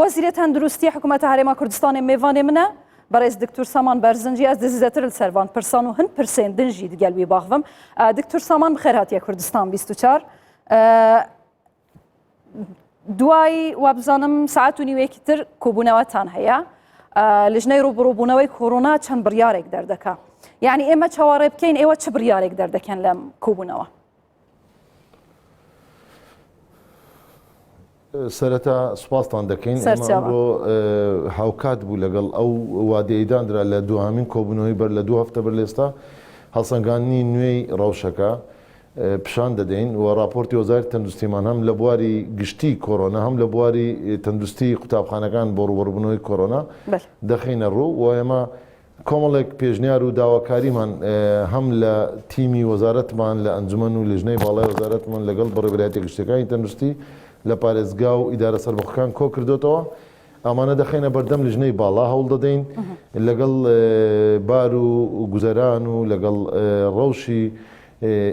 وەزیرە تەندروستی حکوومەتە هەرێما کوردستانی میوانێ منە بەڕێز دکتور سامان بەرزنجی ئەس دەزیزەتر سەروان پرسان و هەند پرسێن دنجی دیگەلوی باخڤم دکتور سامان بخێر هاتیە کوردستان 24 دوای وابزانم ساعت و نیوەیەکی تر کۆبوونەوەتان هەیە لژنەی ڕوبڕووبوونەوەی کۆڕۆنا چەند بڕیارێک دەردەکا یعنی ئێمە چاوەڕێ بکەین ئێوە چ بڕیارێک دەردەکەن لەم کۆبوونەوە سەرەتا سوپاستان دەکەین ئەمڕۆ هاوکات بوو لەگەڵ ئەو وادەیدانرا لە دوهامین کۆبوونەوەی بەر لە 2 هەفتە بەر لێستا هەڵسەنگاندنی نوێی ڕەوشەکە پیشان دەدەین و راپۆرتی وەزارەتی تەندروستیمان هەم لە بواری گشتی کۆڕۆنا هەم لە بواری تەندروستی قوتابخانەکان بۆ ڕوبەڕووبوونەوەی کۆڕۆنا دەخینە ڕوو و ئێمە کۆمەڵێک پێشنیار و داواکاریمان هەم لە تیمی وەزارەتمان لە ئەنجومەن و لژنەی باڵای وەزارەتمان لەگەڵ بەڕێوەبەرایەتی گشتەکانی تەندروستی لە پارێزگا و ئیدارە سەربەخۆکان کۆ کردوتەوە ئەمانە دەخینە بەردەم لژنەی باڵا هەوڵ دەدەین لەگەڵ بار و گوزەران و لەگەڵ ڕەوشی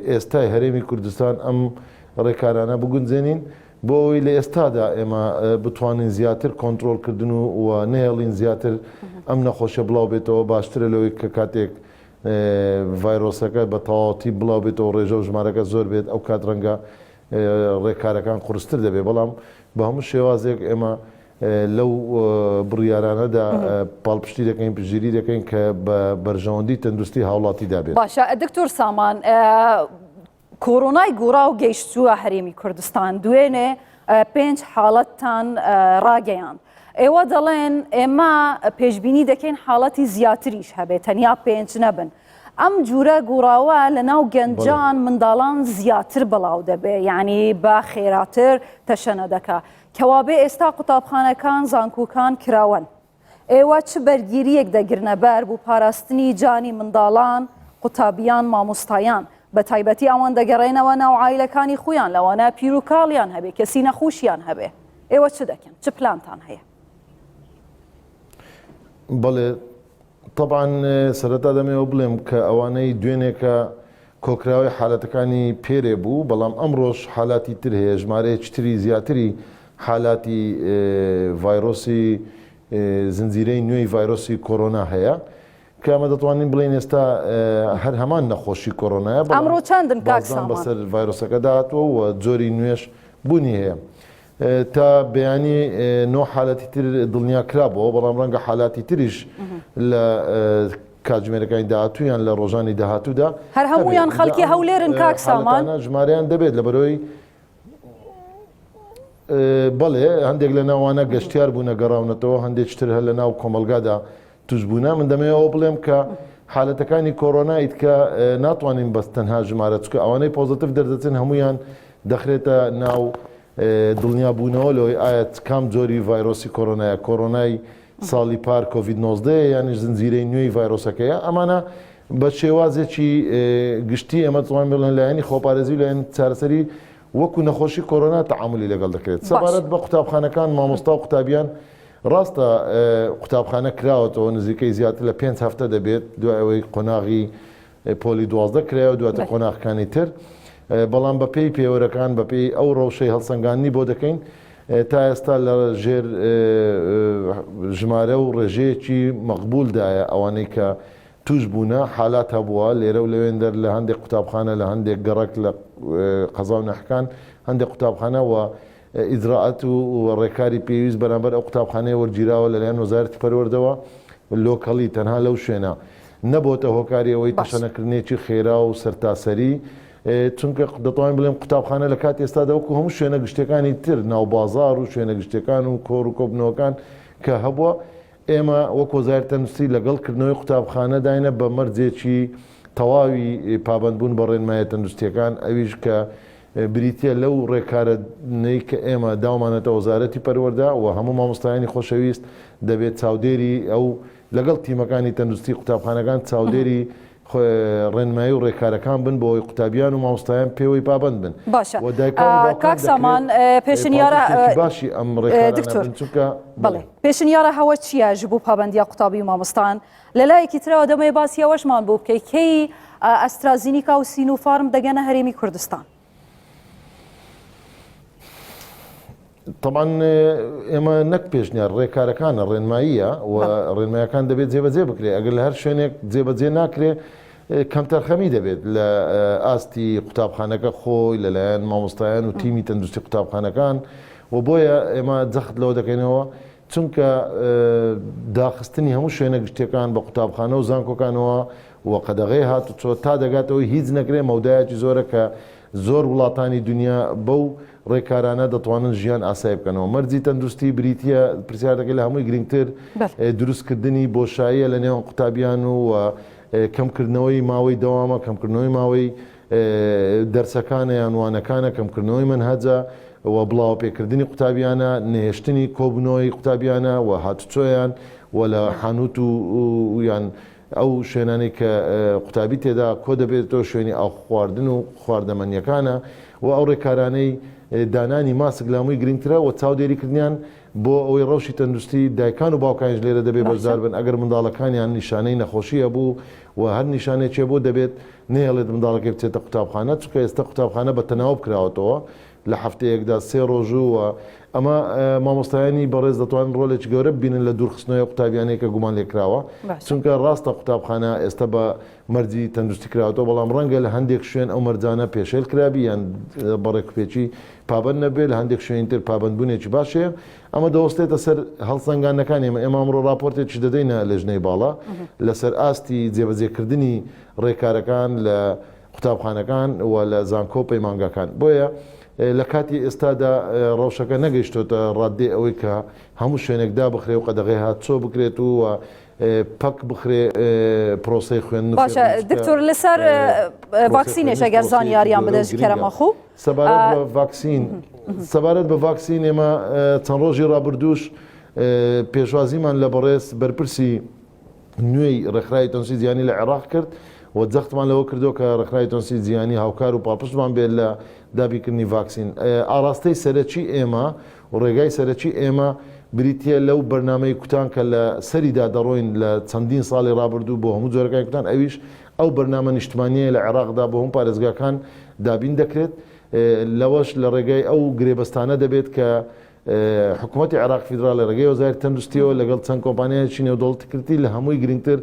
ئێستای هەرێمی کوردستان ئەم ڕێکارانە بگونجێنین بۆ ئەوەی لە ئێستادا ئێمە بتوانین زیاتر کۆنتترۆلکردن و نێڵین زیاتر ئەم نەخۆشە بڵاو بێتەوە باشترە لەوەی کە کاتێک ڤایرۆسەکە بە تەواوەتی بڵاو بێتەوە ڕێژە و ژمارەکە زۆر بێت ئەو کات ڕەنگە ڕێکارەکان قورستر دەبێت بەڵام بە هەموو شێوازێک ئێمە لەو بڕیارانەدا پاڵپشتی دەکەین پژگیری دەکەین کە بە بەرژەوەندی تەندروستی هاوڵاتی دابێت. باشە دکتۆر سامان کۆڕۆنای گۆڕا و گەیشتووە هەرێمی کوردستان دوێنێ 5 حاڵەتتان ڕاگەیان ئێوە دەڵێن ئێمە پێشبینی دەکەین حاڵەتی زیاتریش هەبێت تەنیا 5 نەبن ئەم جورە گۆڕاوە لە ناو گەنجان منداڵان زیاتر بەڵاو دەبێ یعنی بە خێراتر تەشەنە دەکا کەوابێ ئێستا قوتابخانەکان زانکۆکان کراون ئێوە چ بەرگیریەک دەگرنە بەر بۆ پاراستنی جانی منداڵان قوتابیان مامۆستایان بە تایبەتی ئەوان دەگەڕێنەوە ناو عایلەکانی خۆیان لەوانە پیر و کاڵیان هەبێ کەسی نەخۆشیان هەبێ ئێوە چ دەکەن چ پلانتان هەیە؟ بەڵێ طبعا سەرەتا دەمەوە بڵێم کە ئەوانەی دوێنێکە کۆکراوی حالەتەکانی پێرێ بوو بەڵام ئەمڕۆژ حالاتی تر هەیە ژمارەیەکی تری زیاتری حالاتی ڤایرۆسی زنجیرەی نوێی ڤایرۆسی کۆڕۆنا هەیە کە ئەمە دەتوانین بڵێن ئێستا هەر هەمان نەخۆشی کۆڕۆنایە ئەمڕۆ چەندن کاکسان بەسەر ڤایرۆسەکە داهاتوە و جۆری نوێش بوونی هەیە تا بەیانی 9 حالەتی تر دڵنیا کرابەوە بەڵام ڕەنگە حالاتی تریش لە کاتژمێرەکانی داهاتوویان لە ڕۆژانی داهاتوودا هەر هەموویان خەڵکی هەولێرن کاک سامان ژمارەیان دەبێت لەبەرەوەی بەڵێ هەندێک لە ناوانە گەشتیار بوونە گەڕاونەتەوە هەندێک تر هە لە ناو کۆمەلگادا توشبوونە من دەمەوە بڵێم کە حالەتەکانی کۆڕۆنایت کە ناتوانین بەس تەنها ژمارە چکە ئەوانەی پۆزتیڤ دەردەچن هەمویان دەخرێتە ناو دڵنیا بوونەوە لەوەی ئایا کام جۆری ڤایرۆسی کۆڕۆنایە کۆڕۆنای ساڵی پار کۆڤید-19 یانی زنجیرەی نوێی ڤایرۆسەکەیە ئەمانە بە شێوازێکی گشتی ئەمە توان بڵێن لایەنی خۆپارێزی لایەن چارەسەری وەکو نەخۆشی کۆڕۆنا تەعاملی لەگەڵ دەکرێت سەبارەت بە قوتابخانەکان مامۆستا و قوتابیان ڕاستە قوتابخانە کراوەتەوە نزیکەی زیاتر لە 5 هەفتە دەبێت دوای ئەوەی قۆناغی پۆلی 12 کرایەوە دواتە قۆناغەکانی تر بەڵام بە پێی پێوەرەکان بە پێی ئەو ڕەوشەی هەڵسەنگاندنی بۆ دەکەین تا ئێستا لە ژێر ژمارە و ڕێژەیەکی مەقبولدایە ئەوانەی کە توش بوونە حالات هەبووە لێرە و لەوێن دەر لە هەندێک قوتابخانە لە هەندێک گەڕک لە قەزا و نەحکان هەندێک قوتابخانە و ئیجراعەت و ڕێکاری پێویست بەرامبەر ئەو قوتابخانەیە وەرگیراوە لەلایەن وەزارەتی پەروەردەوە لۆکەڵی تەنها لەو شوێنە نەبووتە هۆکاری ئەوەی تەشەنەکردنێکی خێرا و سەرتاسەری چونکە دەتوانین بڵێم قوتابخانە لە کات ئێستادا وەکو هەموو شوێنە گشتەکانی تر ناو بازار و شوێنە گشتەکان و کۆڕ و کۆبنەوەکان کە هەبووە ئێمە وەک وەزارەتی تەندروستی لەگەڵکردنەوەی قوتابخانە داینە بە مەرجێکی تەواوی پابەندبوون بە ڕێنمایە تەندروستیەکان ئەویش کە بریتە لەو ڕێکارەی کە ئێمە داومانێتە وەزارەتی پەروەردە و هەموو مامۆستایانی خۆشەویست دەبێت چاودێری ئەو لەگەڵ تیمەکانی تەندروستی قوتابخانەکان چاودێری ڕێنمایی و ڕێکارەکان بن بۆی قوتابیان و مامۆستایان پێوەی پابند بن. باشە کاک سامان پێشنیارە باشی ئەم ڕێکارانە چونکە بڵێ پێشنیارە هەوە چیە ژ بۆ پابەندیا قوتابی و مامۆستان لەلایەکی ترەوە دەمەوێت باسی ئەوەشمان بۆ بکەیت کەی ئەسترازینیکا و سینوفارم دەگەنە هەرێمی کوردستان. طبعا ئێمە نەک پێشنیار ڕێکارەکانە ڕێنماییە و ڕێنمایەکان دەبێت جێبەجێ بکرێ ئەگەر لە هەر شوێنێک جێبەجێ ناکرێ کەم تەرخەمی دەبێت لە ئاستی قوتابخانەکە خۆی لەلایەن مامۆستایان و تیمی تەندروستی قوتابخانەکان و بۆیە ئێمە جەخت لەوە دەکەینەوە چونکە داخستنی هەموو شوێنە گشتەکان بە قوتابخانە و زانکۆکانەوە و قەدەغەی هاتوچۆ تا دەگاتەوەی هیچ نەکرێ مەودایەکی زۆرە کە زۆر وڵاتانی دنیا بەو ڕێکارانە دەتوانن ژیان ئاسایی بکەنەوە مەرجی تەندروستی بریتە پرسیار دەکەی لە هەمووی گرنگتر دروستکردنی بۆشاییە لە نێوان قوتابیان و کەمکردنەوەی ماوەی دەوامە کەمکردنەوەی ماوەی دەرسەکانە یانوانەکانە کەمکردنەوەی منهەجە و بڵاو پێکردنی قوتابیانە نێشتنی کۆبنەوەی قوتابیانە و هاتوچۆیان و لە حانوت و یان ئەو شوێنانی کە قوتابی تێدا کۆ دەبێتەوە شوێنی ئاو خواردن و خواردەمەنیەکانە و ئەو ڕێکارانەی دانانی ماسک لامووی گرنگترە و چاودێریکردنیان بۆ ئەوەی ڕەوشی تەندروستی دایکان و باوکانیش لێرە دەبێت بەشدار بن ئەگەر منداڵەکانیان نیشانەی نەخۆشیە بوو و هەر نیشانێکێ بۆ دەبێت نێڵێت منداڵەکەی بچێتە قوتابخانە چونکە ئێستا قوتابخانە بە تەناوب کراوەتەوە لە هەفتەیەکدا 3 ڕۆژ و ئەمە مامۆستایانی بەڕێز دەتوانن ڕۆلێکی گەورە ببینن لە دوورخستنەوەی قوتابیانەیە کە گومان لێکراوە چونکە ڕاستە قوتابخانە ئێستا بە مەرجی تەندروستی کراوەتەوە بەڵام ڕەنگە لە هەندێک شوێن ئەو مەرجانە پێشێل کرابی یان بەڕێکوپێکی پابند نەبێت لە هەندێک شوێنتر پابندبوونێکی باشەیە ئەمە دەوەستێتە سەر هەڵسەنگانەکان ئێمە ئەمڕۆ راپۆرتێکی دەدەینە لە ژنەی باڵا لەسەر ئاستی جێبەجێکردنی ڕێکارەکان لە قوتابخانەکان و لە زانکۆ پەیمانگاکان بۆیە لە کاتی ئێستادا ڕەوشەکە نەگەیشتۆتە ڕادێ ئەوەی کە هەموو شوێنێکدا بخرێ و قەدەغەی هاتچۆ بکرێت و پەک بخرێ پرۆسەی خوێندن باشە دکتۆر لەسەر ڤاکسینێش ئەگەر زانیاریان بدەست کەرەمەخۆ سەبارەت بە ڤاکسین ئێمە چەند ڕۆژی ڕابردووش پێشوازیمان لە بەڕێز بەرپرسی نوێی ڕێکخراوی تەندروستی جیهانی لە عێراق کرد و جەختمان لەوە کردو کە ڕێکخراوی تەندروستی جیهانی هاوکار و پاڵپشتمان بێت لە دابیکردنی ڤاکسین ئاراستەی سەرەکی ئێمە و ڕێگای سەرەکی ئێمە بریتە لەو بەرنامەی کوتان کە لە سەریدا دەڕۆین لە چەندین ساڵی ڕابردوو بۆ هەموو جۆرەکانی کوتان ئەویش ئەو بەرنامە نیشتمانیە لە عێراقدا بۆ هەموو پارێزگاکان دابین دەکرێت لەوەش لە ڕێگای ئەو گرێبەستانە دەبێت کە حکوومەتی عێراق فیدرال لە ڕێگەی وەزارەتی تەندروستیەوە لەگەڵ چەند کۆمپانیایەکی نێودەوڵەتیکردی لە هەمووی گرنگتر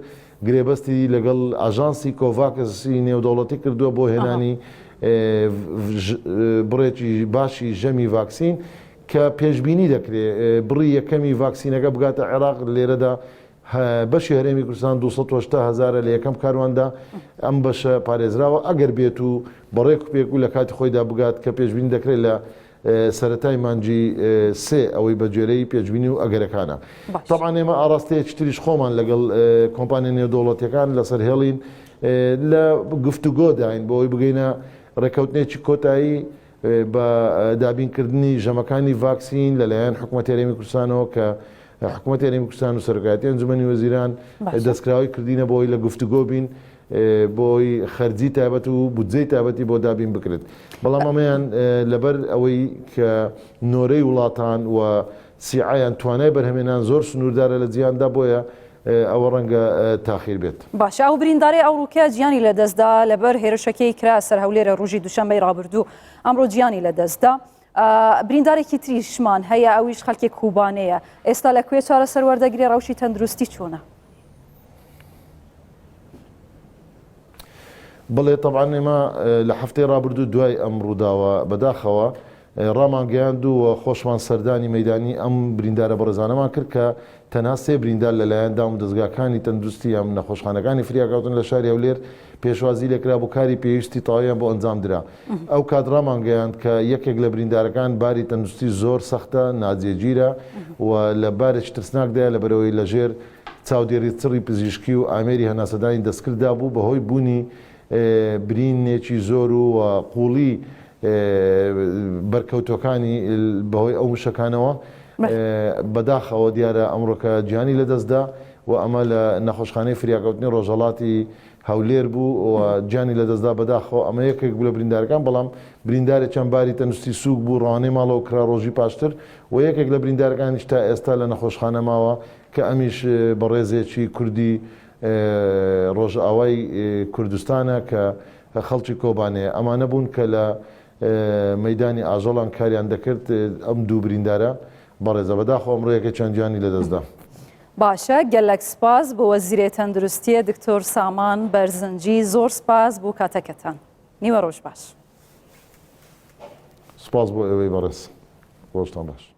گرێبەستی لەگەڵ ئاژانسی کۆڤاکسی نێودەوڵەتی کردووە بۆ هێنانی بڕێکی باشی ژەمی ڤاکسین کە پێشببینی دەکرێت بڕی یەکەمی ڤاکسینەکە بگاتە عێراق لێرەدا بەشی هەرێمی کوردستان 280,000 لە یەکەم کارواندا ئەم بەشە پارێزراوە ئەگەر بێت و بەڕێک و پێک و لە کاتی خۆیدا بگات کە پێشببینی دەکرێت لە سەرەتای مانجی سێ ئەوەی بەجێرەی پێشببینی و ئەگەرەکانە طبعا ئێمە ئاراستەیەکی تریش خۆمان لەگەڵ کۆمپانیا نێودەوڵەتیەکان لەسەر هێڵین لە گفتوگۆداین بۆ ئەوی بگەینە ڕێکەوتنێکی کۆتایی بە دابینکردنی ژەمەکانی ڤاکسین لەلایەن حکوومەتی هەرێمی کوردستانەوە کە حکوومەتی هەرێمی کوردستان و سەرۆکایەتی ئەنجومەنی وەزیران دەستکراوی کردینە بۆی لە گفتوگۆ بین بۆی خەرجی تایبەت و بودجەی تایبەتی بۆ دابین بکرێت بەڵام ئەمەیان لەبەر ئەوەی کە نۆرەی وڵاتان و سیعایان توانای بەرهەمێنان زۆر سنووردارە لە جیهاندا بۆیە ئەوە ڕەنگە تاخیر بێت باشە ئەو برینداری ئەوروپیا گیانی لەدەستدا لەبەر هێرشەکەی کرا سەر هەولێرە ڕۆژی دووشەمبەی ڕابردوو ئەمڕۆ گیانی لەدەستدا بریندارێکی تریشمان هەیە ئەویش خەڵکی کوبانەیە ئێستا لەکوێ چارەسەر وەردەگرێ ڕەوشی تەندروستی چۆنە بڵێ طبعاً ئێمە لە هەفتەی ڕابردوو دوای ئەم ڕووداوە بەداخەوە ڕامانگەیاند و خۆشمان سەردانی مەیدانی ئەم بریندارە بەڕێزانەمان کرد کە تەنها سێ بریندار لەلایەن دام و دەستگاکانی تەندروستی ئەم نەخۆشخانەکانی فریاکەوتن لە شاری هەولێر پێشوازی لێکرا بۆ کاری پێویستی تەواویان بۆ ئەنجام درا ئەو کات ڕامانگەیاند کە یەکێک لە بریندارەکان باری تەندروستی زۆر سەختە ناجێگیرە و لە بارێکی ترسناکدایە لەبەرەوەی لەژێر چاودێری چڕی پزیشکی و ئامێری هەناسەدانی دەستکرددا بوو بەهۆی بوونی برینێکی زۆر و قوڵی بەرکەوتەکانی بەهۆی ئەو وشەکانەوە بەداخەوە دیارە ئەمڕۆکە گیانی لەدەستدا و ئەمە لە نەخۆشخانەی فریاکەوتنی ڕۆژهەڵاتی هەولێر بوو و گیانی لەدەستدا بەداخەوە ئەمە یەکێک بوو لە بریندارەکان بەڵام بریندارێک چەند باری تەندروستی سووک بوو ڕوانەی ماڵەوە کرا ڕۆژی پاشتر و یەکێک لە بریندارەکانیش تا ئێستا لە نەخۆشخانە ماوە کە ئەمیش بەڕێزێکی کوردی ڕۆژئاوای کوردستانە کە خەڵکی کۆبانەیە ئەمانە بوون کە لە مەدانی ئاژەڵان کاریان دەکرد ئەم دوو بریندارە بەڕێزە بەداخۆ ئەمڕۆیەکە چەندیانی لەدەستدا. باشە گەلەک سپاس بۆ وەزیرێ تەندروستیە دکتۆر سامان بەرزنجی زۆر سپاس بۆ کاتەکەتان. نیوە ڕۆژ باش. سپاس بۆ ئێوەی بەڕێز ڕۆژتان باش.